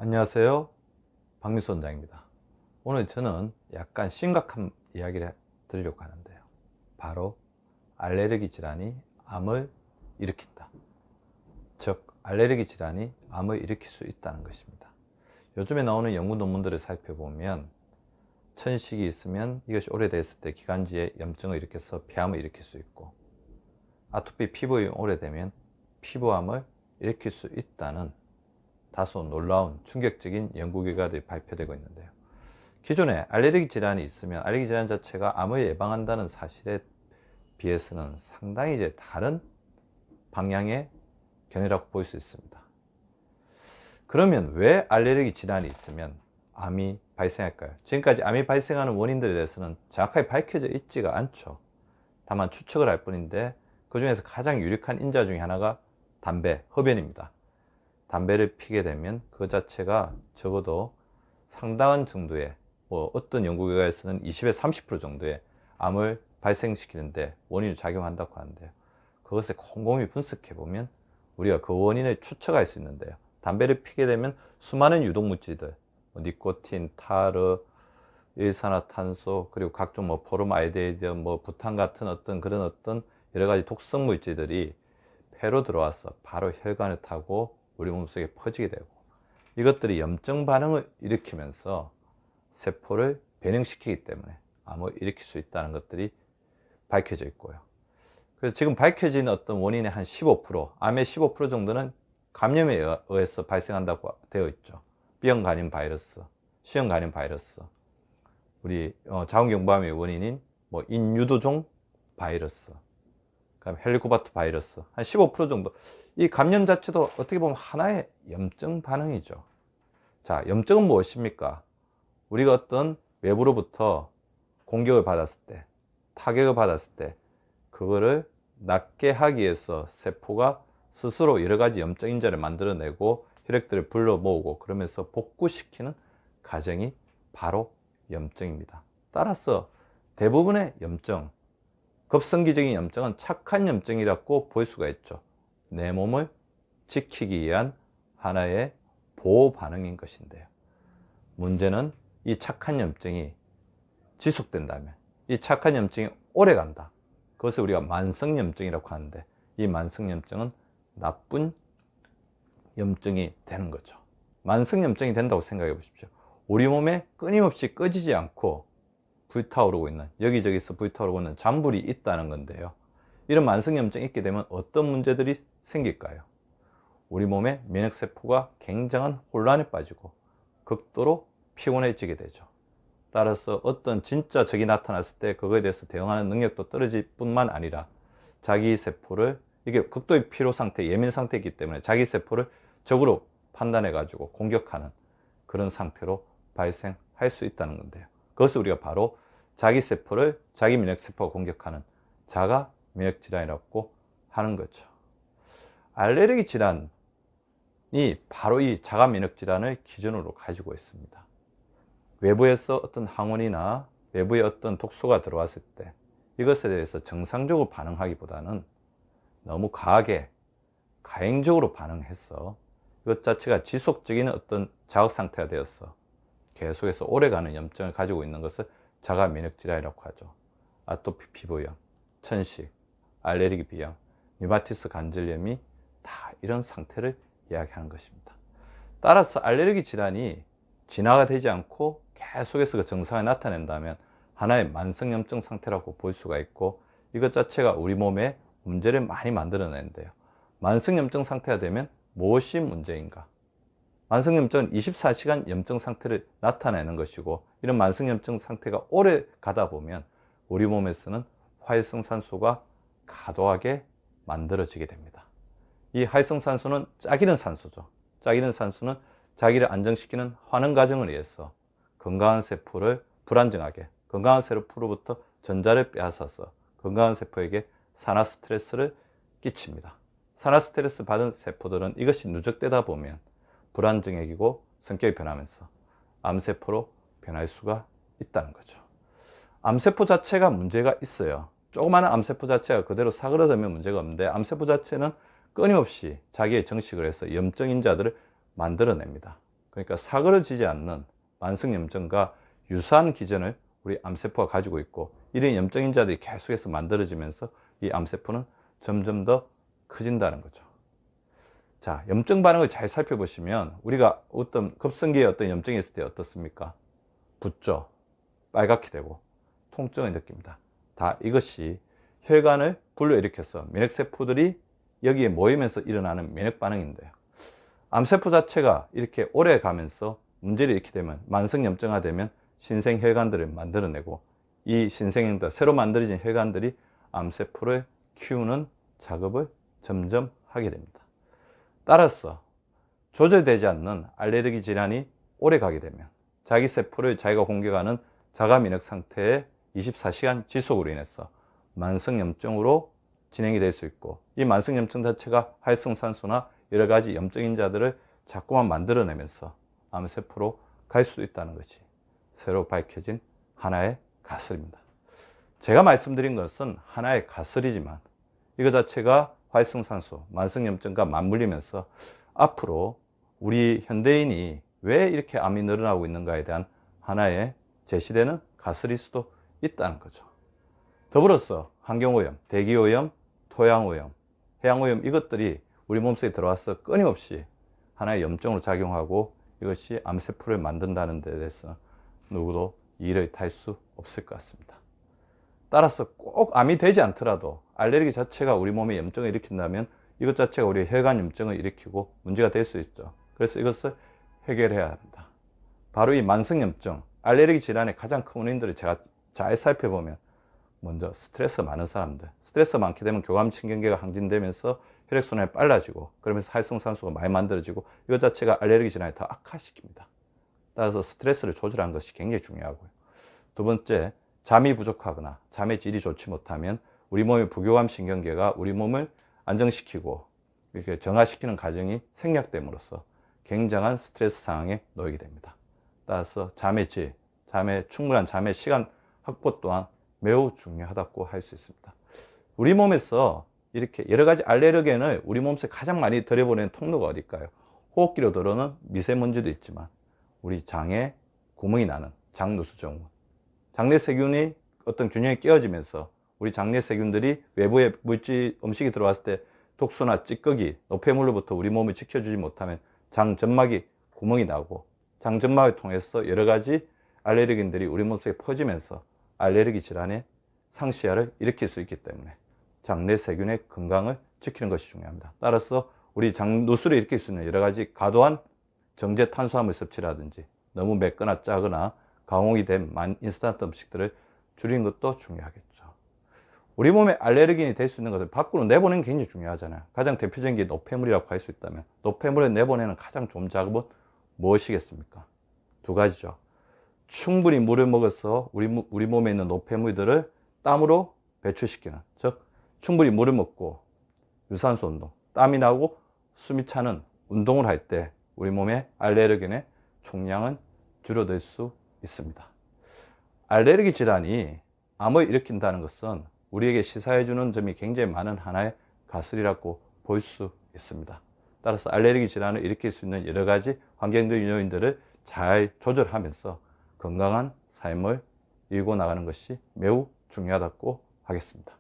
안녕하세요. 박민수 원장입니다. 오늘 저는 약간 심각한 이야기를 드리려고 하는데요. 바로 알레르기 질환이 암을 일으킨다. 즉, 알레르기 질환이 암을 일으킬 수 있다는 것입니다. 요즘에 나오는 연구 논문들을 살펴보면 천식이 있으면 이것이 오래됐을 때 기관지에 염증을 일으켜서 폐암을 일으킬 수 있고, 아토피 피부염이 오래되면 피부암을 일으킬 수 있다는 다소 놀라운 충격적인 연구 결과들이 발표되고 있는데요. 기존에 알레르기 질환이 있으면 알레르기 질환 자체가 암을 예방한다는 사실에 비해서는 상당히 이제 다른 방향의 견해라고 볼 수 있습니다. 그러면 왜 알레르기 질환이 있으면 암이 발생할까요? 지금까지 암이 발생하는 원인들에 대해서는 정확하게 밝혀져 있지가 않죠. 다만 추측을 할 뿐인데, 그 중에서 가장 유력한 인자 중에 하나가 담배, 흡연입니다. 담배를 피게 되면 그 자체가 적어도 상당한 정도의, 어떤 연구 결과에서는 20에서 30% 정도의 암을 발생시키는데 원인을 작용한다고 하는데요. 그것을 곰곰이 분석해 보면 우리가 그 원인을 추측할 수 있는데요. 담배를 피게 되면 수많은 유독물질들, 니코틴, 타르, 일산화탄소, 그리고 각종 포름알데히드, 부탄 같은 그런 여러 가지 독성 물질들이 폐로 들어와서 바로 혈관을 타고 우리 몸속에 퍼지게 되고, 이것들이 염증 반응을 일으키면서 세포를 변형시키기 때문에 암을 일으킬 수 있다는 것들이 밝혀져 있고요. 그래서 지금 밝혀진 어떤 원인의 한 15%, 암의 15% 정도는 감염에 의해서 발생한다고 되어 있죠. B형 간염 바이러스, C형 간염 바이러스, 우리 자궁경부암의 원인인 인유두종 바이러스, 헬리코바트 바이러스, 한 15% 정도. 이 감염 자체도 어떻게 보면 하나의 염증 반응이죠. 자, 염증은 무엇입니까? 우리가 어떤 외부로부터 공격을 받았을 때, 타격을 받았을 때, 그거를 낫게 하기 위해서 세포가 스스로 여러 가지 염증 인자를 만들어내고 혈액들을 불러 모으고 그러면서 복구시키는 과정이 바로 염증입니다. 따라서 대부분의 염증, 급성기적인 염증은 착한 염증이라고 볼 수가 있죠. 내 몸을 지키기 위한 하나의 보호 반응인 것인데요. 문제는 이 착한 염증이 지속된다면, 이 착한 염증이 오래 간다. 그것을 우리가 만성염증이라고 하는데, 이 만성염증은 나쁜 염증이 되는 거죠. 만성염증이 된다고 생각해 보십시오. 우리 몸에 끊임없이 꺼지지 않고 불타오르고 있는, 여기저기서 불타오르고 있는 잔불이 있다는 건데요. 이런 만성염증이 있게 되면 어떤 문제들이 생길까요? 우리 몸의 면역세포가 굉장한 혼란에 빠지고 극도로 피곤해지게 되죠. 따라서 어떤 진짜 적이 나타났을 때 그거에 대해서 대응하는 능력도 떨어질 뿐만 아니라 자기 세포를, 이게 극도의 피로 상태, 예민 상태이기 때문에 자기 세포를 적으로 판단해 가지고 공격하는 그런 상태로 발생할 수 있다는 건데요. 그것을 우리가 바로 자기 세포를 자기 면역세포가 공격하는 자가 면역질환이라고 하는 거죠. 알레르기 질환이 바로 이 자가 면역질환을 기준으로 가지고 있습니다. 외부에서 어떤 항원이나 외부의 어떤 독소가 들어왔을 때 이것에 대해서 정상적으로 반응하기보다는 너무 과하게 가행적으로 반응해서 이것 자체가 지속적인 어떤 자극 상태가 되어서 계속해서 오래가는 염증을 가지고 있는 것을 자가 면역질환이라고 하죠. 아토피 피부염, 천식, 알레르기 비염, 류마티스 관절염이 다 이런 상태를 이야기하는 것입니다. 따라서 알레르기 질환이 진화가 되지 않고 계속해서 그 증상을 나타낸다면 하나의 만성염증 상태라고 볼 수가 있고, 이것 자체가 우리 몸에 문제를 많이 만들어내는데요. 만성염증 상태가 되면 무엇이 문제인가? 만성염증은 24시간 염증 상태를 나타내는 것이고, 이런 만성염증 상태가 오래 가다 보면 우리 몸에서는 활성산소가 과도하게 만들어지게 됩니다. 이 활성산소는 짝이는 산소죠. 짝이는 산소는 자기를 안정시키는 환원 과정을 위해서 건강한 세포를 불안정하게, 건강한 세포로부터 전자를 빼앗아서 건강한 세포에게 산화 스트레스를 끼칩니다. 산화 스트레스 받은 세포들은 이것이 누적되다 보면 불안정해지고 성격이 변하면서 암세포로 변할 수가 있다는 거죠. 암세포 자체가 문제가 있어요. 조그마한 암세포 자체가 그대로 사그라들면 문제가 없는데, 암세포 자체는 끊임없이 자기의 정식을 해서 염증 인자들을 만들어냅니다. 그러니까 사그러지지 않는 만성염증과 유사한 기전을 우리 암세포가 가지고 있고, 이런 염증인자들이 계속해서 만들어지면서 이 암세포는 점점 더 커진다는 거죠. 자, 염증 반응을 잘 살펴보시면 우리가 어떤 급성기의 어떤 염증이 있을 때 어떻습니까? 붓죠. 빨갛게 되고 통증을 느낍니다. 다 이것이 혈관을 불러일으켜서 면역세포들이 여기에 모이면서 일어나는 면역 반응인데요. 암세포 자체가 이렇게 오래 가면서 문제를 일으키게 되면, 만성염증화 되면 신생혈관들을 만들어내고, 이 신생형들, 새로 만들어진 혈관들이 암세포를 키우는 작업을 점점 하게 됩니다. 따라서 조절되지 않는 알레르기 질환이 오래 가게 되면 자기 세포를 자기가 공격하는 자가 면역 상태에 24시간 지속으로 인해서 만성염증으로 진행이 될 수 있고, 이 만성염증 자체가 활성산소나 여러 가지 염증인자들을 자꾸만 만들어내면서 암세포로 갈 수도 있다는 것이 새로 밝혀진 하나의 가설입니다. 제가 말씀드린 것은 하나의 가설이지만 이거 자체가 활성산소, 만성염증과 맞물리면서 앞으로 우리 현대인이 왜 이렇게 암이 늘어나고 있는가에 대한 하나의 제시되는 가설일 수도 있다는 거죠. 더불어서 환경오염, 대기오염, 토양오염, 해양오염, 이것들이 우리 몸속에 들어와서 끊임없이 하나의 염증으로 작용하고 이것이 암세포를 만든다는 데 대해서 누구도 이를 탈 수 없을 것 같습니다. 따라서 꼭 암이 되지 않더라도 알레르기 자체가 우리 몸에 염증을 일으킨다면 이것 자체가 우리 혈관 염증을 일으키고 문제가 될 수 있죠. 그래서 이것을 해결해야 합니다. 바로 이 만성염증, 알레르기 질환의 가장 큰 원인들을 제가 잘 살펴보면, 먼저 스트레스 많은 사람들, 스트레스 많게 되면 교감신경계가 항진되면서 혈액순환이 빨라지고, 그러면서 활성산소가 많이 만들어지고, 이것 자체가 알레르기 질환을 더 악화시킵니다. 따라서 스트레스를 조절하는 것이 굉장히 중요하고요. 두 번째, 잠이 부족하거나 잠의 질이 좋지 못하면 우리 몸의 부교감신경계가 우리 몸을 안정시키고 이렇게 정화시키는 과정이 생략됨으로써 굉장한 스트레스 상황에 놓이게 됩니다. 따라서 잠의 질, 충분한 잠의 시간 확보 또한 매우 중요하다고 할 수 있습니다. 우리 몸에서 이렇게 여러 가지 알레르겐을 우리 몸속에 가장 많이 들여보내는 통로가 어딜까요? 호흡기로 들어오는 미세먼지도 있지만 우리 장에 구멍이 나는 장누수정문, 장내 세균이 어떤 균형이 깨어지면서 우리 장내 세균들이 외부의 물질, 음식이 들어왔을 때 독소나 찌꺼기, 노폐물로부터 우리 몸을 지켜주지 못하면 장점막이 구멍이 나고, 장점막을 통해서 여러 가지 알레르긴들이 우리 몸속에 퍼지면서 알레르기 질환의 상시화를 일으킬 수 있기 때문에 장내 세균의 건강을 지키는 것이 중요합니다. 따라서 우리 장 누수를 일으킬 수 있는 여러 가지 과도한 정제 탄수화물 섭취라든지 너무 맵거나 짜거나 가공이 된 인스턴트 음식들을 줄이는 것도 중요하겠죠. 우리 몸에 알레르긴이 될 수 있는 것을 밖으로 내보내는 게 굉장히 중요하잖아요. 가장 대표적인 게 노폐물이라고 할 수 있다면, 노폐물을 내보내는 가장 좋은 작업은 무엇이겠습니까? 두 가지죠. 충분히 물을 먹어서 우리 몸에 있는 노폐물들을 땀으로 배출시키는, 즉 충분히 물을 먹고 유산소 운동, 땀이 나고 숨이 차는 운동을 할 때 우리 몸의 알레르긴의 총량은 줄어들 수 있습니다. 알레르기 질환이 암을 일으킨다는 것은 우리에게 시사해 주는 점이 굉장히 많은 하나의 가설이라고 볼 수 있습니다. 따라서 알레르기 질환을 일으킬 수 있는 여러 가지 환경적 요인들을 잘 조절하면서 건강한 삶을 이루고 나가는 것이 매우 중요하다고 하겠습니다.